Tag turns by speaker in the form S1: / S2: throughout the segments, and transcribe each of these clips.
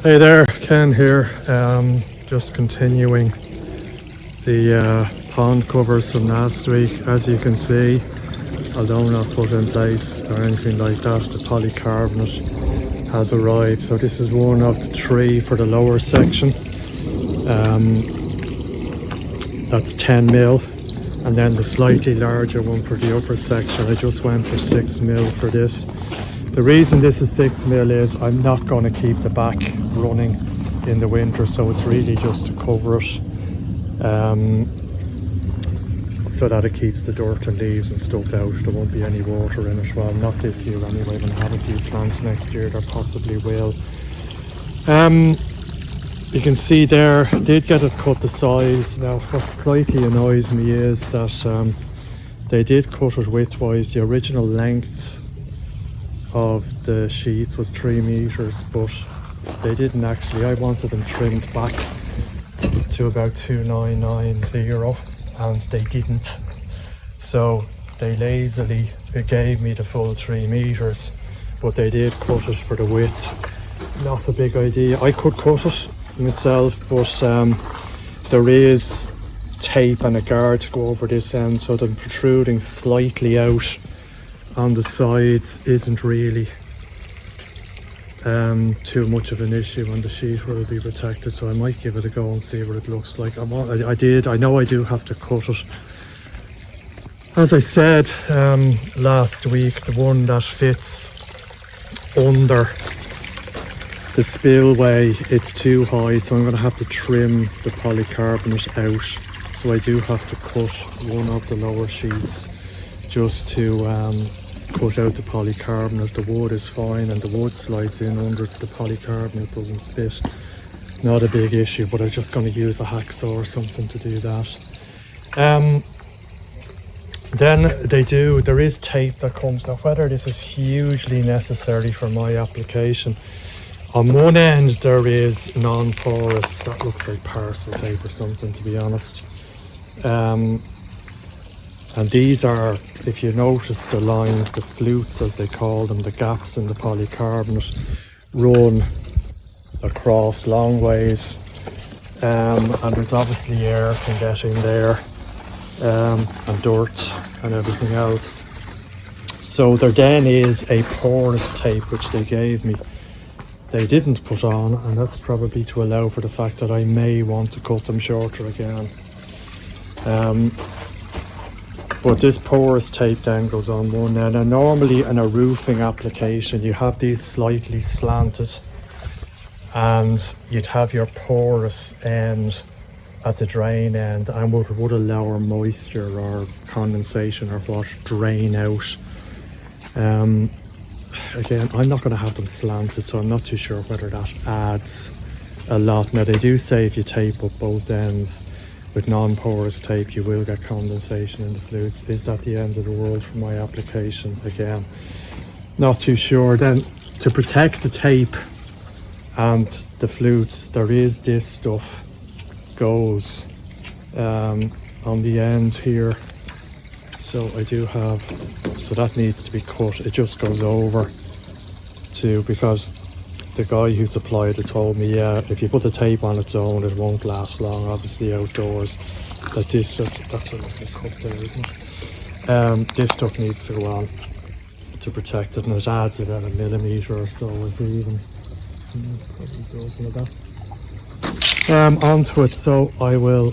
S1: Hey there, Ken here. Just continuing the pond covers from last week. As you can see, although not put in place or anything like that, the polycarbonate has arrived. So this is one of the three for the lower section. That's 10 mil, and then the slightly larger one for the upper section. I just went for 6 mil for this. The reason this is 6 mil is I'm not going to keep the back running in the winter, so it's really just to cover it, so that it keeps the dirt and leaves and stuff out. There won't be any water in it. Well, not this year anyway. When I have a few plants next year, there possibly will. You can see there, I did get it cut the size. Now what slightly annoys me is that they did cut it widthwise. The original length of the sheets was 3 meters, but they didn't actually. I wanted them trimmed back to about 2990, and they didn't. So they lazily gave me the full 3 meters, but they did cut it for the width. Not a big idea. I could cut it myself, but there is tape and a guard to go over this end, so the protruding slightly out on the sides isn't really too much of an issue, and the sheet will be protected. So I might give it a go and see what it looks like. I know I do have to cut it. As I said last week, the one that fits under the spillway, it's too high, so I'm going to have to trim the polycarbonate out. So I do have to cut one of the lower sheets just to cut out the polycarbonate. The wood is fine and the wood slides in under it, the polycarbonate doesn't fit. Not a big issue, but I'm just going to use a hacksaw or something to do that. Then there is tape that comes. Now whether this is hugely necessary for my application, on one end there is non-porous, that looks like parcel tape or something, to be honest. And these are, if you notice the lines, the flutes as they call them, the gaps in the polycarbonate run across long ways, and there's obviously air can get in there, and dirt and everything else. So there then is a porous tape which they gave me. They didn't put on, and that's probably to allow for the fact that I may want to cut them shorter again. But this porous tape then goes on one end, and normally in a roofing application you have these slightly slanted, and you'd have your porous end at the drain end, and would allow moisture or condensation or what drain out. Again, I'm not going to have them slanted, so I'm not too sure whether that adds a lot. Now they do say if you tape up both ends with non-porous tape you will get condensation in the flutes. Is that the end of the world for my application? Again, not too sure. Then to protect the tape and the flutes, there is this stuff goes on the end here. So I do have, so that needs to be cut. It just goes over to, because the guy who supplied it told me, yeah, if you put the tape on its own it won't last long, obviously outdoors. That this stuff, that's a lovely cut there, isn't it? This stuff needs to go on to protect it, and it adds about 1 millimeter or so, if even probably goes into that. Onto it, so I will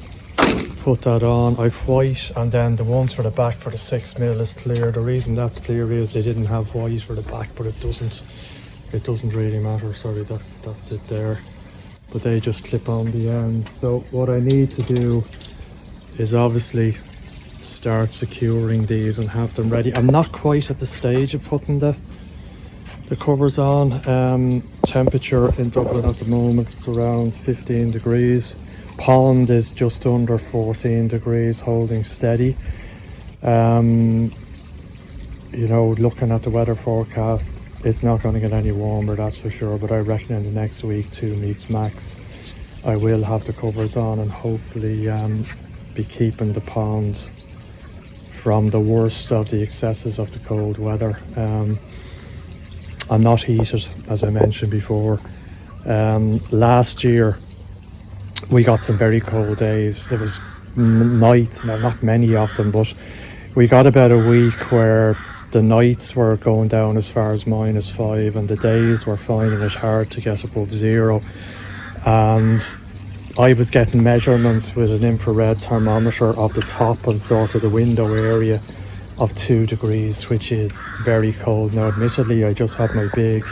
S1: put that on. I've white, and then the ones for the back for the 6 mil is clear. The reason that's clear is they didn't have white for the back, but it doesn't really matter. Sorry, that's it there, but they just clip on the ends. So what I need to do is obviously start securing these and have them ready. I'm not quite at the stage of putting the covers on. Temperature in Dublin at the moment is around 15 degrees. Pond is just under 14 degrees, holding steady. You know, looking at the weather forecast, it's not going to get any warmer, that's for sure, but I reckon in the next week, 2 weeks max, I will have the covers on and hopefully be keeping the pond from the worst of the excesses of the cold weather. I'm not heated, as I mentioned before. Last year we got some very cold days. There was nights, not many of them, but we got about a week where the nights were going down as far as -5 and the days were finding it hard to get above 0. And I was getting measurements with an infrared thermometer of the top and sort of the window area of 2 degrees, which is very cold. Now admittedly I just had my big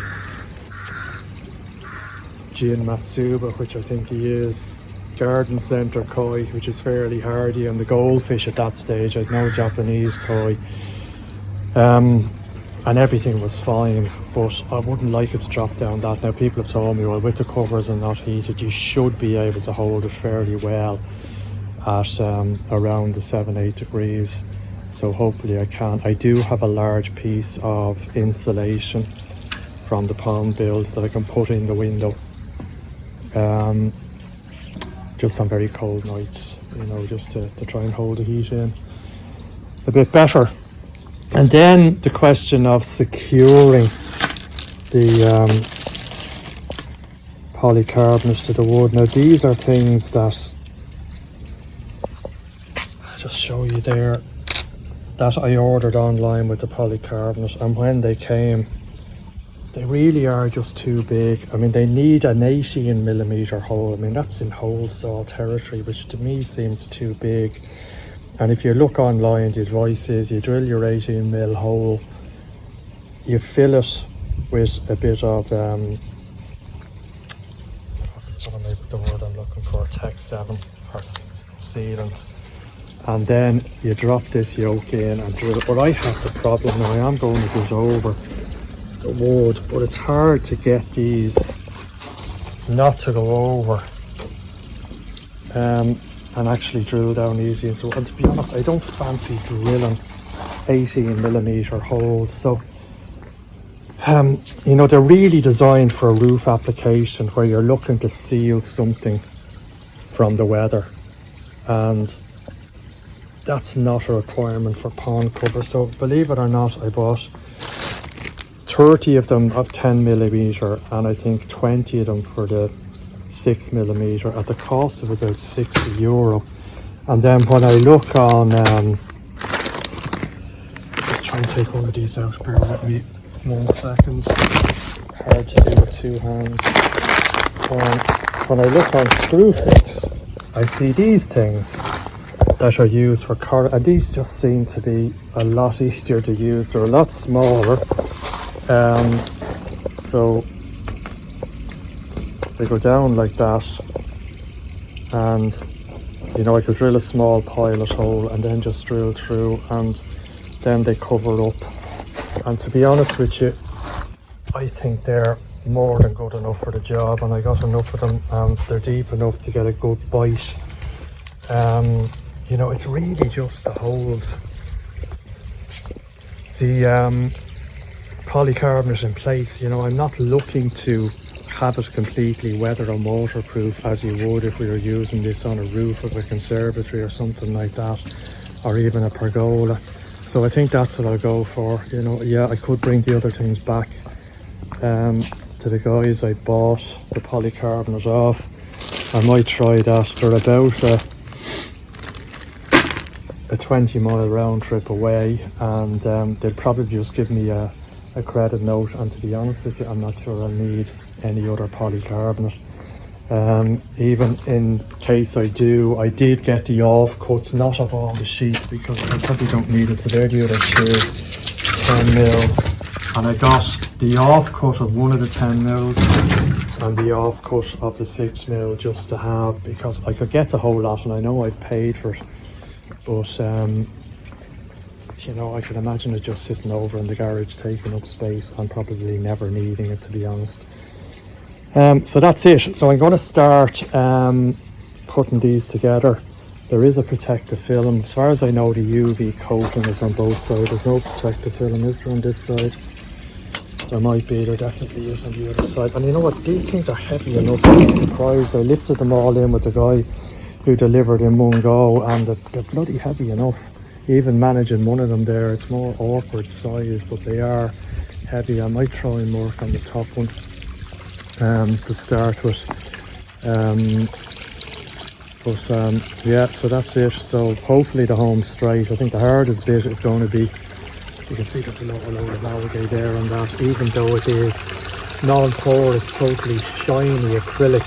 S1: Gin Matsuba, which I think he is, garden centre koi, which is fairly hardy, and the goldfish at that stage, I'd no Japanese koi, and everything was fine, but I wouldn't like it to drop down that. Now people have told me, well, with the covers and not heated, you should be able to hold it fairly well at around the 7-8 degrees, so hopefully I can. I do have a large piece of insulation from the pond build that I can put in the window, just on very cold nights, you know, just to try and hold the heat in a bit better. And then the question of securing the polycarbonate to the wood. Now these are things that, I'll just show you there, that I ordered online with the polycarbonate, and when they came, they really are just too big. I mean, they need an 18mm hole. I mean, that's in hole saw territory, which to me seems too big. And if you look online, the advice is you drill your 18mm hole, you fill it with a bit of what am the word I'm looking for, Tex7 or sealant, and then you drop this yolk in and drill it. But I have the problem now, I am going to get over the wood, but it's hard to get these not to go over and actually drill down easy. And to be honest, I don't fancy drilling 18mm holes. So you know, they're really designed for a roof application where you're looking to seal something from the weather, and that's not a requirement for pond cover. So believe it or not, I bought 30 of them of 10mm and I think 20 of them for the 6mm at the cost of about €60. And then when I look on, just try and take one of these out, bear with me 1 second, hard to do with 2 hands. When I look on Screwfix, I see these things that are used for car, and these just seem to be a lot easier to use. They're a lot smaller, so they go down like that, and you know, I could drill a small pilot hole and then just drill through, and then they cover up. And to be honest with you, I think they're more than good enough for the job, and I got enough of them, and they're deep enough to get a good bite. You know, it's really just the holes. The polycarbonate in place, you know, I'm not looking to have it completely weather or waterproof as you would if we were using this on a roof of a conservatory or something like that, or even a pergola. So I think that's what I'll go for. You know, yeah, I could bring the other things back to the guys I bought the polycarbonate off. I might try that. They're about a 20-mile round trip away, and they'll probably just give me a credit note, and to be honest with you, I'm not sure I'll need any other polycarbonate. Even in case I do, I did get the offcuts, not of all the sheets, because I probably don't need it. So they're the other 10 mils, and I got the offcut of one of the 10 mils and the offcut of the 6 mil just to have, because I could get the whole lot, and I know I've paid for it, but you know, I can imagine it just sitting over in the garage taking up space and probably never needing it, to be honest. So that's it. So I'm going to start putting these together. There is a protective film. As far as I know, the UV coating is on both sides. There's no protective film, is there, on this side? There might be, there definitely is on the other side. And you know what, these things are heavy enough. I'm surprised. I lifted them all in with the guy who delivered in one go, and they're bloody heavy enough. Even managing one of them there, it's more awkward size, but they are heavy. I might try and work on the top one. to start with. Yeah, so that's it. So hopefully the home's straight. I think the hardest bit is going to be, you can see there's a load of algae there on that, even though it is non-porous, totally shiny acrylic,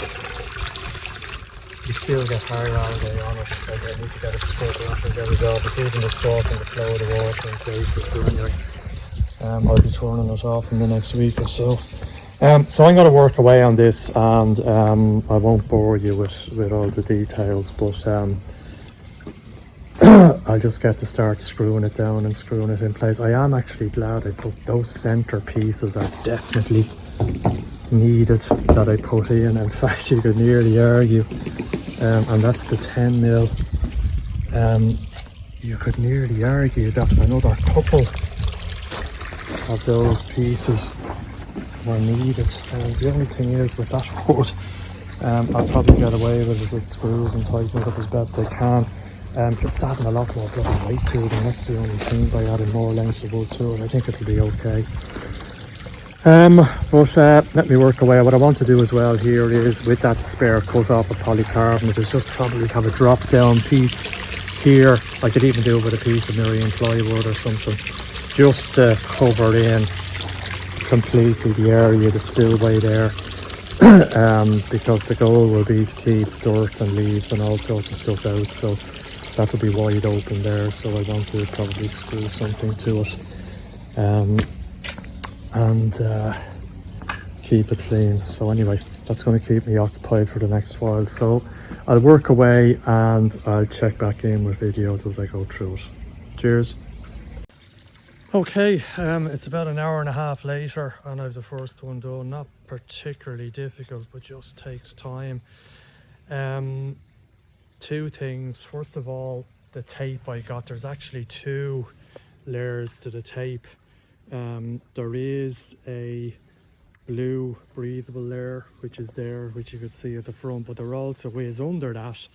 S1: you still get hard algae on it. Like I need to get a scrubber up and get it off. It's even distorting the flow of the water in places, but anyway, I'll be turning it off in the next week or so. So I'm going to work away on this, and I won't bore you with all the details, but I'll just get to start screwing it down and screwing it in place. I am actually glad I put those center pieces, are definitely needed that I put in. In fact, you could nearly argue, and that's the 10 mil. You could nearly argue that another couple of those pieces were needed. The only thing is with that wood, I'll probably get away with it with screws and tighten it up as best I can. Just adding a lot more bloody weight to it, and that's the only thing. By adding more length of wood to it, I think it'll be okay. But let me work away. What I want to do as well here is, with that spare cut off of polycarbonate, is just probably have a drop down piece here. I could even do it with a piece of Miriam plywood or something, just to cover in completely the area, the spillway there. Because the goal will be to keep dirt and leaves and all sorts of stuff out, so that will be wide open there. So I want to probably screw something to it, and keep it clean. So anyway, that's going to keep me occupied for the next while, so I'll work away and I'll check back in with videos as I go through it. Cheers. Okay, it's about an hour and a half later and I've the first one done. Not particularly difficult, but just takes time. Two things. First of all, the tape I got, there's actually two layers to the tape. There is a blue breathable layer which is there, which you could see at the front, but there also is under that,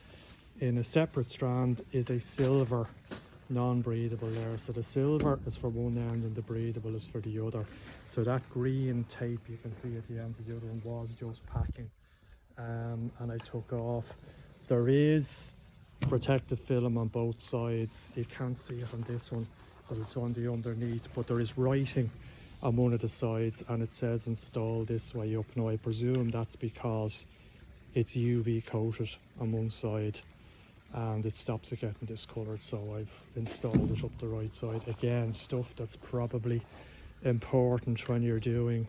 S1: in a separate strand, is a silver non-breathable layer. So the silver is for one end and the breathable is for the other. So that green tape you can see at the end of the other one was just packing, and I took off. There is protective film on both sides. You can't see it on this one because it's on the underneath, but there is writing on one of the sides and it says install this way up. Now I presume that's because it's UV coated on one side and it stops it getting discoloured, so I've installed it up the right side. Again, stuff that's probably important when you're doing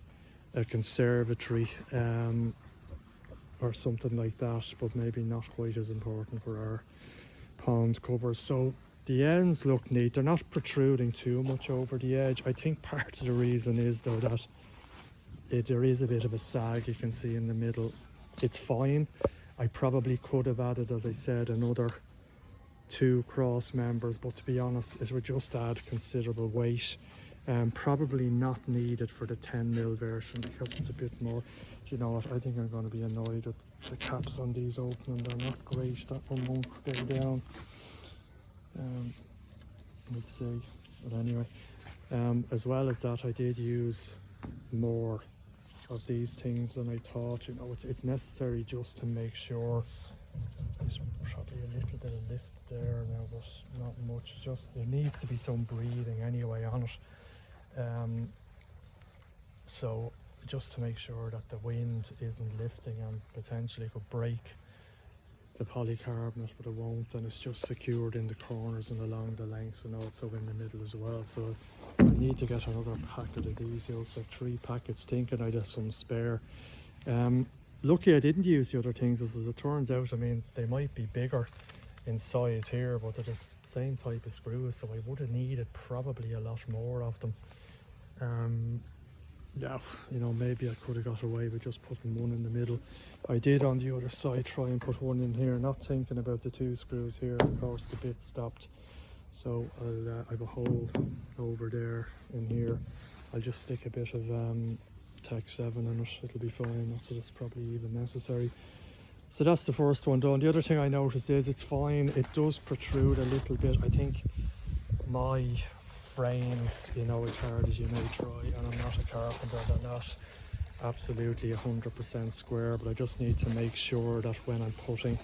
S1: a conservatory or something like that, but maybe not quite as important for our pond covers. So the ends look neat, they're not protruding too much over the edge. I think part of the reason is though that there is a bit of a sag you can see in the middle. It's fine. I probably could have added, as I said, another 2 cross members, but to be honest it would just add considerable weight. Probably not needed for the 10 mil version because it's a bit more. You know what, I think I'm going to be annoyed with the caps on these opening. They're not great. That one won't stay down. Let's see. But anyway, as well as that, I did use more of these things than I thought. You know, it's necessary just to make sure. There's probably a little bit of lift there now, but not much. Just there needs to be some breathing anyway on it. So just to make sure that the wind isn't lifting and potentially could break the polycarbonate, but it won't, and it's just secured in the corners and along the length and also in the middle as well. So I need to get another packet of these. It looks like 3 packets, thinking I'd have some spare. Lucky I didn't use the other things, as it turns out. I mean, they might be bigger in size here, but they're the same type of screws, so I would have needed probably a lot more of them. Yeah, you know, maybe I could have got away with just putting one in the middle. I did on the other side try and put one in here, not thinking about the 2 screws here. Of course the bit stopped, so I have a hole over there in here. I'll just stick a bit of Tech 7 in it, it'll be fine. Not that it's probably even necessary. So that's the first one done. The other thing I noticed is it's fine, it does protrude a little bit. I think my frames, you know, as hard as you may try, and I'm not a carpenter, they're not absolutely 100% square, but I just need to make sure that when I'm putting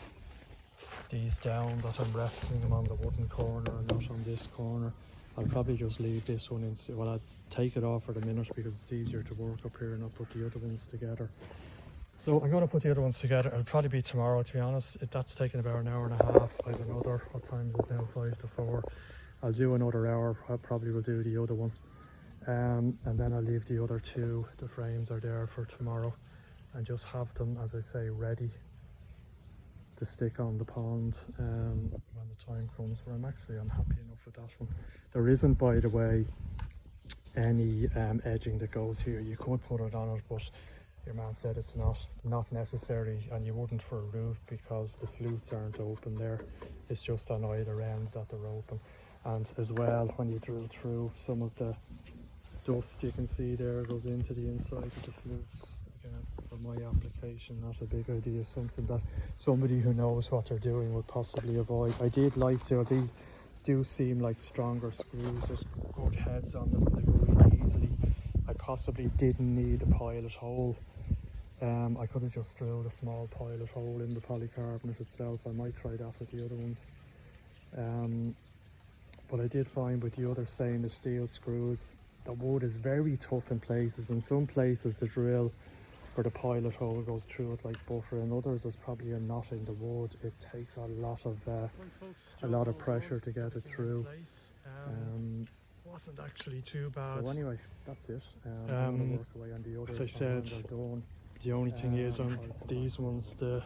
S1: these down that I'm resting them on the wooden corner and not on this corner. I'll probably just leave this one in, well, I'll take it off for the minute because it's easier to work up here and not put the other ones together. So I'm going to put the other ones together. It'll probably be tomorrow, to be honest. That's taking about an hour and a half. I have another, what time is it now? 5 to 4. I'll do another hour. I probably will do the other one. And then I'll leave the other two. The frames are there for tomorrow. And just have them, as I say, ready to stick on the pond when the time comes. But I'm happy enough with that one. There isn't, by the way, any edging that goes here. You could put it on it, but your man said it's not necessary, and you wouldn't for a roof because the flutes aren't open there. It's just on either end that they're open. And as well, when you drill through, some of the dust you can see there goes into the inside of the flutes. Again, for my application, not a big idea, something that somebody who knows what they're doing would possibly avoid. I did like to, they do seem like stronger screws. There's good heads on them, they go really easily. I possibly didn't need a pilot hole. I could have just drilled a small pilot hole in the polycarbonate itself. I might try that with the other ones. But I did find with the other stainless steel screws, the wood is very tough in places. In some places the drill for the pilot hole goes through it like butter. In others there's probably a knot in the wood. It takes a lot of pressure to get it through. Wasn't actually too bad. So anyway, that's it. I'm going to work away on the others. As I said, the only thing is on these ones, the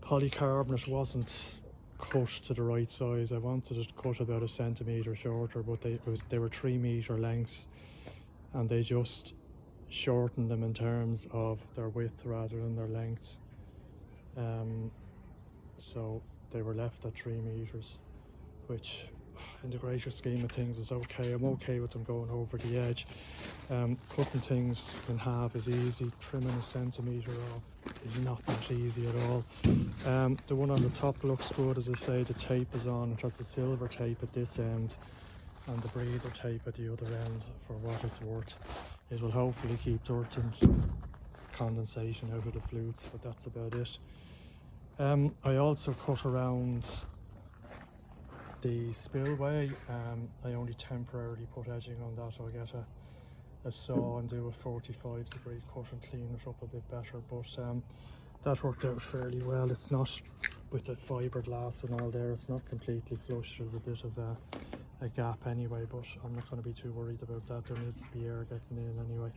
S1: polycarbonate wasn't cut to the right size. I wanted it cut about 1 centimetre shorter, but they were 3 metre lengths, and they just shortened them in terms of their width rather than their length. So they were left at 3 metres, which in the greater scheme of things is okay. I'm okay with them going over the edge. Cutting things in half is easy. Trimming 1 centimetre off is not that easy at all. The one on the top looks good. As I say, the tape is on. It has the silver tape at this end and the breather tape at the other end for what it's worth. It will hopefully keep dirt and condensation out of the flutes, but that's about it. I also cut around the spillway. I only temporarily put edging on that. I'll get a saw and do a 45-degree cut and clean it up a bit better, but that worked out fairly well. It's not, with the fiberglass and all there, it's not completely flush. There's a bit of a gap anyway, but I'm not going to be too worried about that. There needs to be air getting in anyway.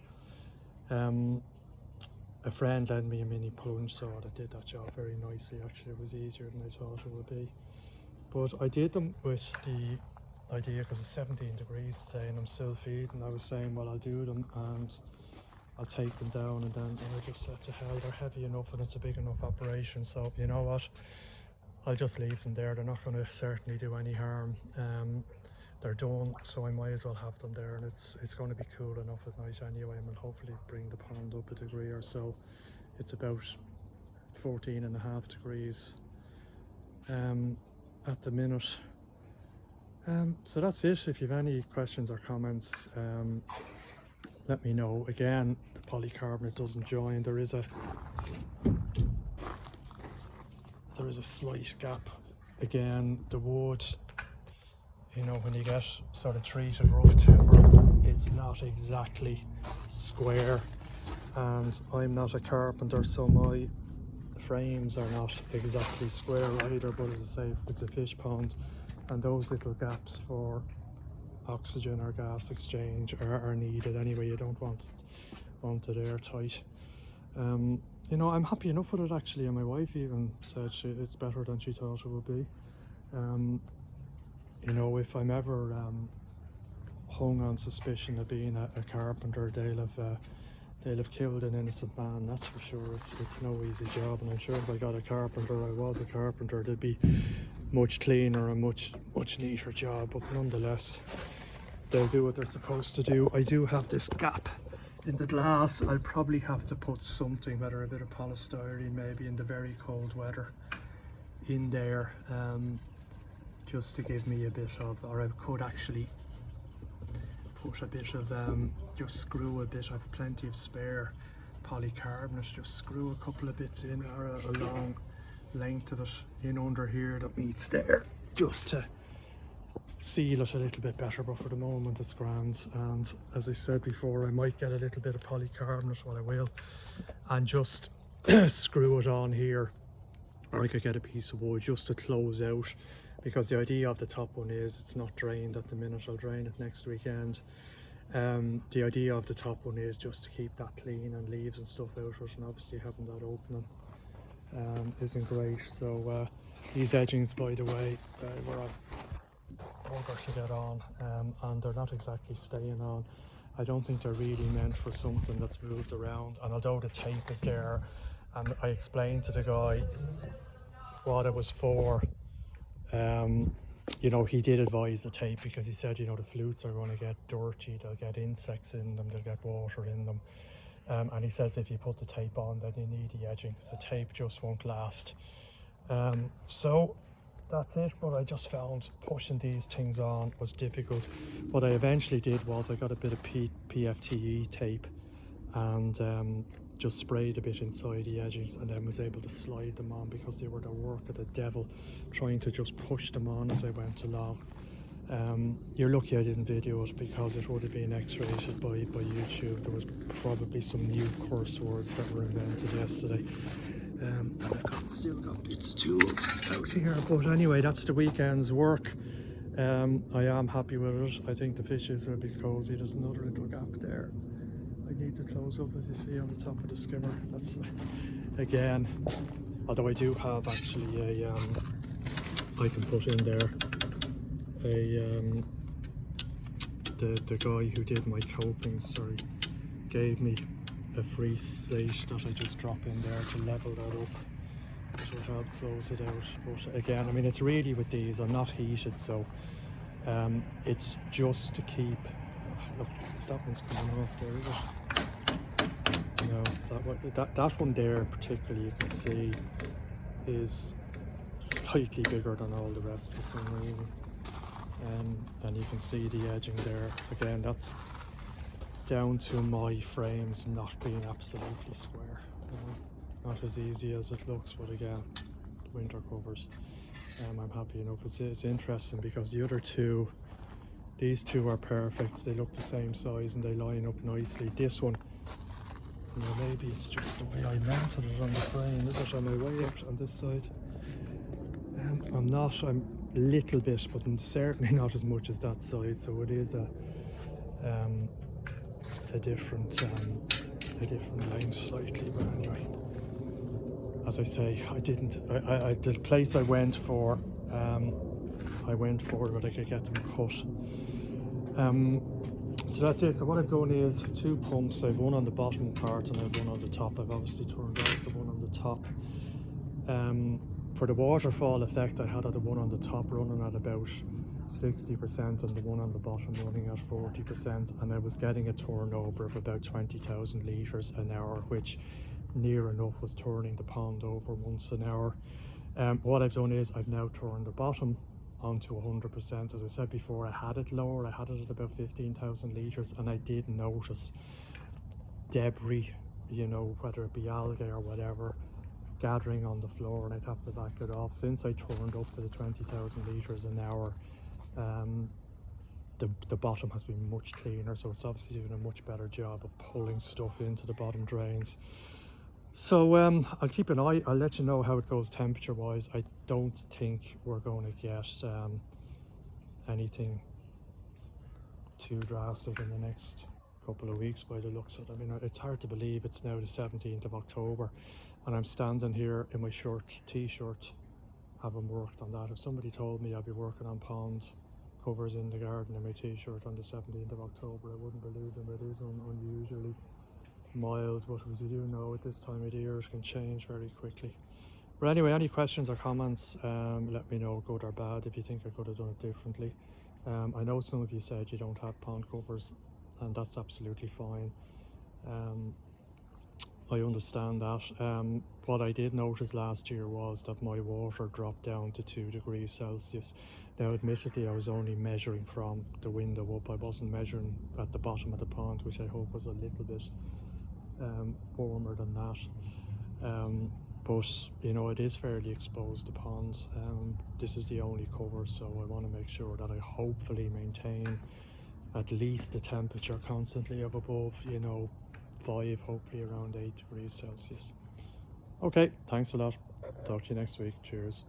S1: A friend lent me a mini plunge saw that did that job very nicely. Actually, it was easier than I thought it would be. But I did them with the idea, because it's 17 degrees today and I'm still feeding. I was saying, well, I'll do them and I'll take them down, and then I just said to hell, they're heavy enough and it's a big enough operation, so you know what, I'll just leave them there. They're not going to certainly do any harm. They're done, so I might as well have them there, and it's going to be cool enough at night anyway, and we'll hopefully bring the pond up a degree or so. It's about 14.5 degrees at the minute. So that's it. If you have any questions or comments, let me know. Again, the polycarbonate doesn't join. There is a slight gap. Again, the wood, you know, when you get sort of treated rough timber, it's not exactly square, and I'm not a carpenter, so my frames are not exactly square either. But as I say, it's a fish pond, and those little gaps for oxygen or gas exchange are needed anyway. You don't want it airtight. You know, I'm happy enough with it actually, and my wife even said it's better than she thought it would be. You know, if I'm ever hung on suspicion of being a carpenter, they'll have killed an innocent man, that's for sure. It's no easy job, and I'm sure if I got a carpenter, I was a carpenter, there'd be much cleaner and much neater job. But nonetheless, they'll do what they're supposed to do. I do have this gap in the glass. I'll probably have to put something, whether a bit of polystyrene maybe in the very cold weather, in there, just to give me a bit of, or I could actually put a bit of, just screw a bit, I've plenty of spare polycarbonate, just screw a couple of bits in, or a long length of it in under here that meets there, just to seal it a little bit better, but for the moment it's grand. And as I said before, I might get a little bit of polycarbonate, well I will, and just screw it on here, or I could get a piece of wood just to close out, because the idea of the top one is it's not drained at the minute. I'll drain it next weekend. The idea of the top one is just to keep that clean and leaves and stuff out of it, and obviously having that opening isn't great. So these edgings, by the way, they were a bugger to get on, and they're not exactly staying on. I don't think they're really meant for something that's moved around, and although the tape is there, and I explained to the guy what it was for, you know, he did advise the tape, because he said, you know, the flutes are going to get dirty, they'll get insects in them, they'll get water in them, and he says if you put the tape on, then you need the edging, because the tape just won't last. So that's it. But I just found pushing these things on was difficult. What I eventually did was I got a bit of PFTE tape and just sprayed a bit inside the edges, and then was able to slide them on, because they were the work of the devil trying to just push them on as I went along. You're lucky I didn't video it, because it would have been X-rated by YouTube. There was probably some new curse words that were invented yesterday. And I've still got bits of tools out here, but anyway, that's the weekend's work. I am happy with it. I think the fishes are a bit cozy. There's another little gap there I need to close up, as you see on the top of the skimmer. That's again, although I do have actually a I can put in there a the guy who did my copings, sorry, gave me a free slate that I just drop in there to level that up, which will help close it out. But again, I mean, it's really with these, I'm not heated, so it's just to keep, look, that one's coming off there, is it? No, that one there particularly, you can see is slightly bigger than all the rest for some reason. And you can see the edging there. Again, that's down to my frames not being absolutely square. Not as easy as it looks, but again, winter covers. I'm happy enough. It's interesting, because the other two, these two are perfect. They look the same size and they line up nicely. This one, you know, maybe it's just the way I mounted it on the frame. Is it on my way out on this side? I'm a little bit, but I'm certainly not as much as that side. So it is a different length slightly, but anyway, as I say, the place I went for but I could get them cut. So that's it. So what I've done is 2 pumps. I've one on the bottom part and I've one on the top. I've obviously turned off the one on the top. For the waterfall effect, I had the one on the top running at about 60% and the one on the bottom running at 40%, and I was getting a turnover of about 20,000 litres an hour, which near enough was turning the pond over once an hour. What I've done is I've now turned the bottom onto 100%. As I said before, I had it lower, I had it at about 15,000 litres, and I did notice debris, you know, whether it be algae or whatever, gathering on the floor, and I'd have to back it off. Since I turned up to the 20,000 litres an hour, the bottom has been much cleaner, so it's obviously doing a much better job of pulling stuff into the bottom drains. So I'll keep an eye, I'll let you know how it goes temperature wise. I don't think we're going to get anything too drastic in the next couple of weeks by the looks of it. I mean, it's hard to believe it's now the 17th of October and I'm standing here in my t-shirt, having worked on that. If somebody told me I'd be working on pond covers in the garden in my t-shirt on the 17th of October, I wouldn't believe them. It is unusually mild, but as you do know, at this time of the year it can change very quickly. But anyway, any questions or comments, let me know, good or bad, if you think I could have done it differently. I know some of you said you don't have pond covers, and that's absolutely fine. I understand that. What I did notice last year was that my water dropped down to 2 degrees Celsius Now admittedly I was only measuring from the window up, I wasn't measuring at the bottom of the pond, which I hope was a little bit warmer than that. But you know, it is fairly exposed, the ponds. This is the only cover, so I want to make sure that I hopefully maintain at least the temperature constantly of above, you know, 5, hopefully around 8 degrees Celsius. Okay, thanks a lot. Talk to you next week. Cheers.